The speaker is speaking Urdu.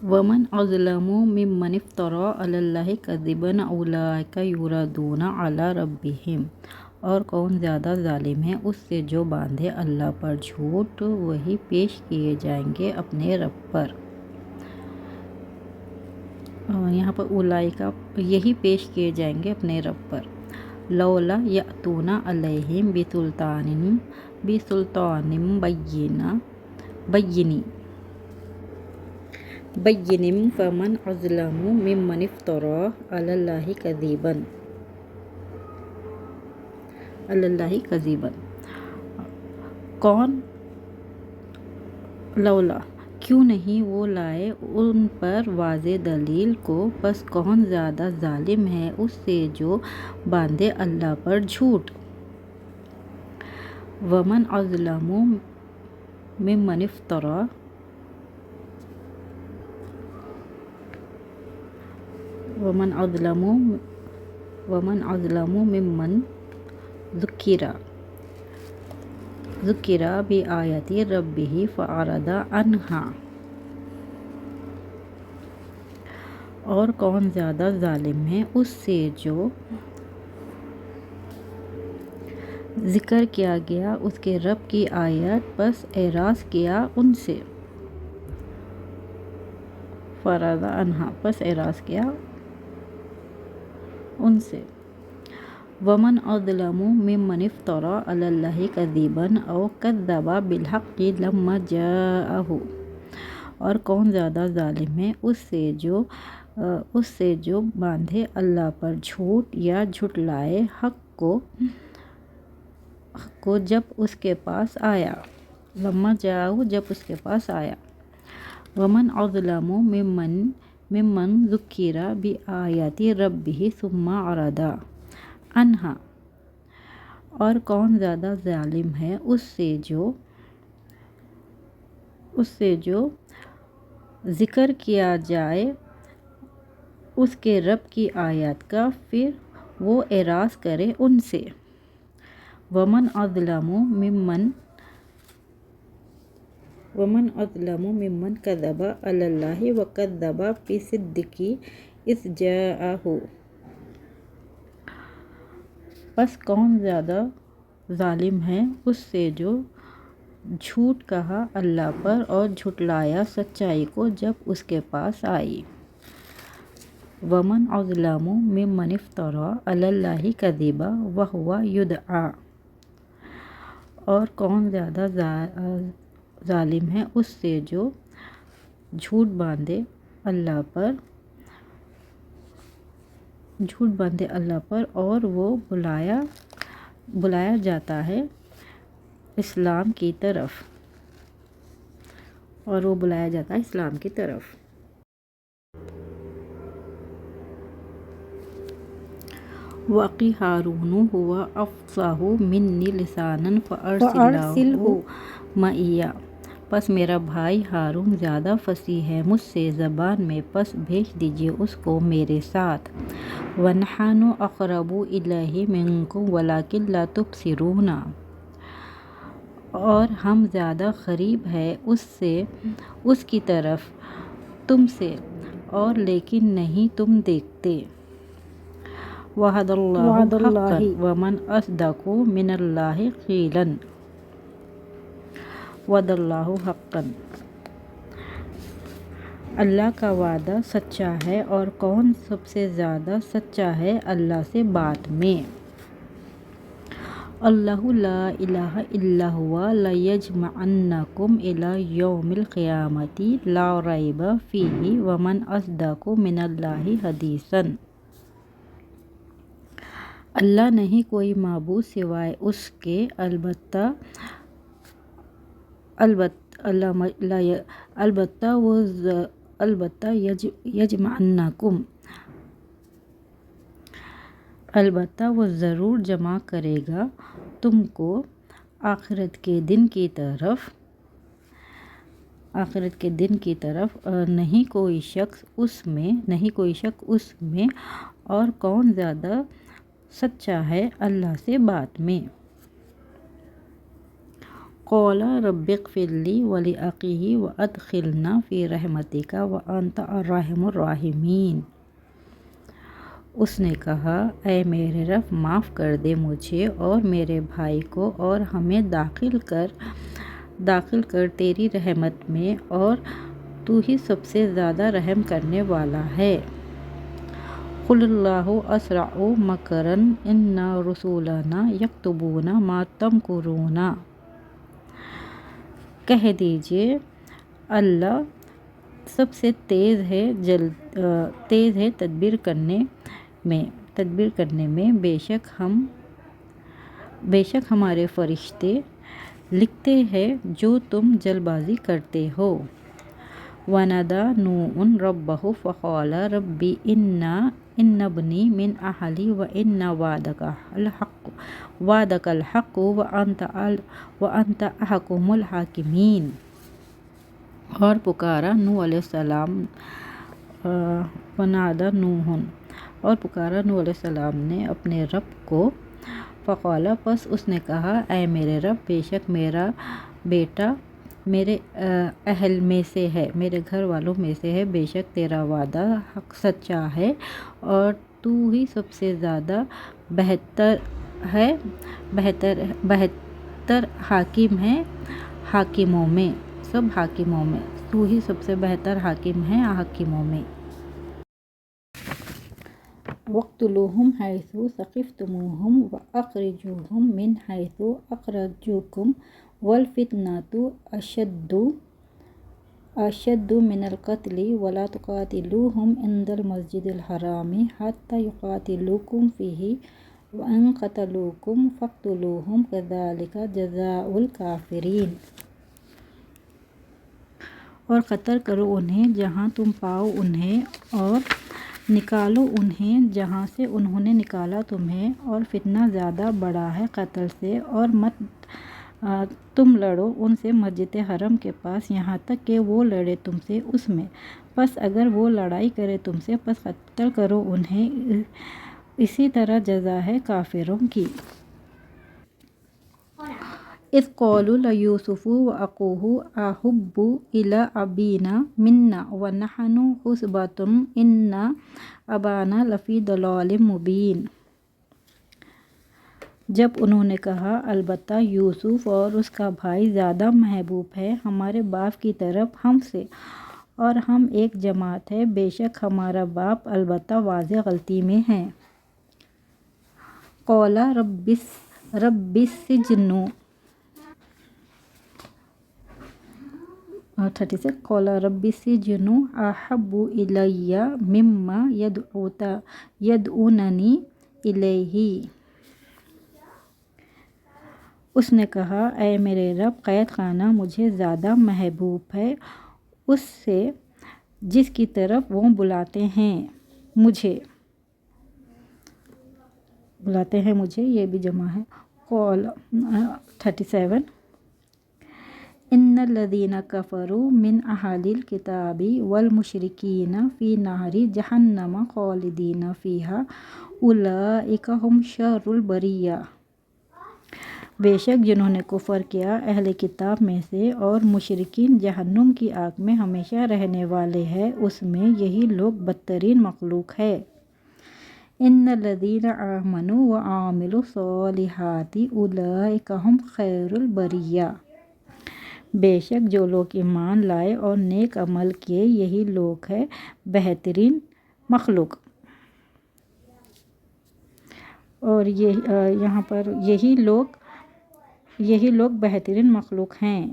ومن اظلم ممن افترى علی اللہ کذبا اولئک یردون علی ربہم، اور کون زیادہ ظالم ہے اس سے جو باندھے اللہ پر جھوٹ، وہی پیش کیے جائیں گے اپنے رب پر۔ یہاں پر اولئک یہی پیش کیے جائیں گے اپنے رب پر۔ لولا یأتون علیہم بسلطان بین فمن اظلم ممن افترى علی اللہ کذبا۔ کون لولا کیوں نہیں وہ لائے ان پر واضح دلیل کو، پس کون زیادہ ظالم ہے اس سے جو باندھے اللہ پر جھوٹ۔ ومن اظلم ممن افترى ممن ذکر بآیات ربہ فأعرض عنہا، اور کون زیادہ ظالم ہے اس سے جو ذکر کیا گیا اس کے رب کی آیات پس اعراض کیا ان سے۔ فأعرض عنہا پس اعراض کیا ان سے۔ ومن اظلم ممن افترى علی اللہ کذبا او کذب بالحق لما جاءہ، اور کون زیادہ ظالم ہے اس سے جو باندھے اللہ پر جھوٹ یا جھٹلائے حق کو جب اس کے پاس آیا۔ لما جاءہ جب اس کے پاس آیا۔ ومن اظلم ممن ذکر بآیات ربہ ثم اعرض عنہا، اور کون زیادہ ظالم ہے اس سے جو ذکر کیا جائے اس کے رب کی آیات کا، پھر وہ اعراض کرے ان سے۔ ومن اظلم ممن کذب علی اللہ وکذب بالصدق اذ جاءہ، پس کون زیادہ ظالم ہے اس سے جو جھوٹ کہا اللہ پر اور جھٹلایا سچائی کو جب اس کے پاس آئی۔ ومن اظلم ممن افترى علی اللہ کذبا وہو یدعی، اور کون زیادہ ظالم ہے اس سے جو جھوٹ باندھے اللہ پر اور وہ بلایا جاتا ہے اسلام کی طرف۔ وَأَخِي هَارُونُ هُوَ أَفْصَحُ مِنِّي لِسَانًا فَأَرْسِلْهُ مَعِیَ، پس میرا بھائی ہارون زیادہ فصیح ہے مجھ سے زبان میں، پس بھیج دیجیے اس کو میرے ساتھ۔ وَنَحْنُ أَقْرَبُ إِلَیْهِ مِنکُمْ وَلَٰکِن لَا تُبْصِرُونَ، اور ہم زیادہ قریب ہے اس کی طرف تم سے، اور لیکن نہیں تم دیکھتے۔ وعد اللہ حقا ومن اصدق من اللہ قیلا، وعد اللہ حقا، اللہ کا وعدہ سچا ہے، اور کون سب سے زیادہ سچا ہے اللہ سے بات میں۔ اللہ لا الہ الا هو لیجمعنکم الی یوم القیامۃ لا ریب فیہ ومن اصدق من اللہ حدیثا، اللہ نہیں کوئی معبود سوائے اس کے، البتہ یجمعنکم، البتہ وہ ضرور جمع کرے گا تم کو آخرت کے دن کی طرف، نہیں کوئی شک اس میں، اور کون زیادہ سچا ہے اللہ سے بات میں۔ قال رب اغفر لی ولی وادخلنا فی رحمتک وانت ارحم الراحمین۔ اس نے کہا اے میرے رب معاف کر دے مجھے اور میرے بھائی کو اور ہمیں داخل کر تیری رحمت میں، اور تو ہی سب سے زیادہ رحم کرنے والا ہے۔ قل اللہ اسرع مکرا ان رسولنا یکتبون ما تمکرون۔ کہہ دیجئے اللہ سب سے تیز ہے تدبیر کرنے میں، بے شک ہمارے فرشتے لکھتے ہیں جو تم جلد بازی کرتے ہو۔ وَنَادَى نُوحٌ رَبَّهُ فَقَالَ رَبِّ إِنَّ ابْنِي مِنْ أَهْلِي وَإِنَّ وَعْدَكَ الْحَقُّ وَأَنْتَ أَحْكَمُ الْحَاكِمِينَ۔ اور پکارا نوح علیہ السلام وَنَادَى نُوحٌ، اور پکارا نوح علیہ السلام نے اپنے رب کو، فقال پس اس نے کہا اے میرے رب بے شک میرا بیٹا میرے اہل میں سے ہے، میرے گھر والوں میں سے ہے، بے شک تیرا وعدہ حق سچا ہے اور تو ہی سب سے زیادہ بہتر حاکم ہے حاکموں میں، تو ہی سب سے بہتر حاکم ہے حاکموں میں۔ وَاقْتُلُوهُمْ حَيْثُ ثَقِفْتُمُوهُمْ وَأَخْرِجُوهُمْ مِنْ حَيْثُ أَخْرَجُوكُمْ وَالْفِتْنَةُ أَشَدُّ مِنَ الْقَتْلِ وَلَا تُقَاتِلُوهُمْ عِنْدَ الْمَسْجِدِ الْحَرَامِ حَتَّى يُقَاتِلُوكُمْ فِيهِ وَإِنْ قَتَلُوكُمْ فَاقْتُلُوهُمْ كَذَلِكَ جَزَاءُ الْكَافِرِينَ۔ اور قتل کرو انہیں جہاں تم پاؤ انہیں، اور نکالو انہیں جہاں سے انہوں نے نکالا تمہیں، اور فتنہ زیادہ بڑا ہے قتل سے، اور مت تم لڑو ان سے مسجد حرم کے پاس یہاں تک کہ وہ لڑے تم سے اس میں، پس اگر وہ لڑائی کرے تم سے پس قتل کرو انہیں، اسی طرح جزا ہے کافروں کی۔ اذ قالوا ليوسف وأخوه أحب إلى أبينا منا ونحن عصبة إن أبانا لفي ضلال مبين۔ جب انہوں نے کہا البتہ یوسف اور اس کا بھائی زیادہ محبوب ہے ہمارے باپ کی طرف ہم سے، اور ہم ایک جماعت ہے، بے شک ہمارا باپ البتہ واضح غلطی میں ہے۔ قال رب السجن قال رب السجن أحب إلي مما يدعونني إليه۔ اس نے کہا اے میرے رب قید خانہ مجھے زیادہ محبوب ہے اس سے جس کی طرف وہ بلاتے ہیں مجھے، یہ بھی جمع ہے۔ قال 37 ان الذين كفروا من اهل الكتاب والمشركين في نار جهنم خالدين فيها اولئك هم شر البرية۔ بے شک جنہوں نے کفر کیا اہل کتاب میں سے اور مشرکین جہنم کی آگ میں ہمیشہ رہنے والے ہیں، اس میں یہی لوگ بدترین مخلوق ہے۔ ان الذين آمنوا وعملوا الصالحات اولئك هم خیر البریہ۔ بے شک جو لوگ ایمان لائے اور نیک عمل کیے یہی لوگ ہیں بہترین مخلوق۔ اور یہاں پر یہی لوگ بہترین مخلوق ہیں۔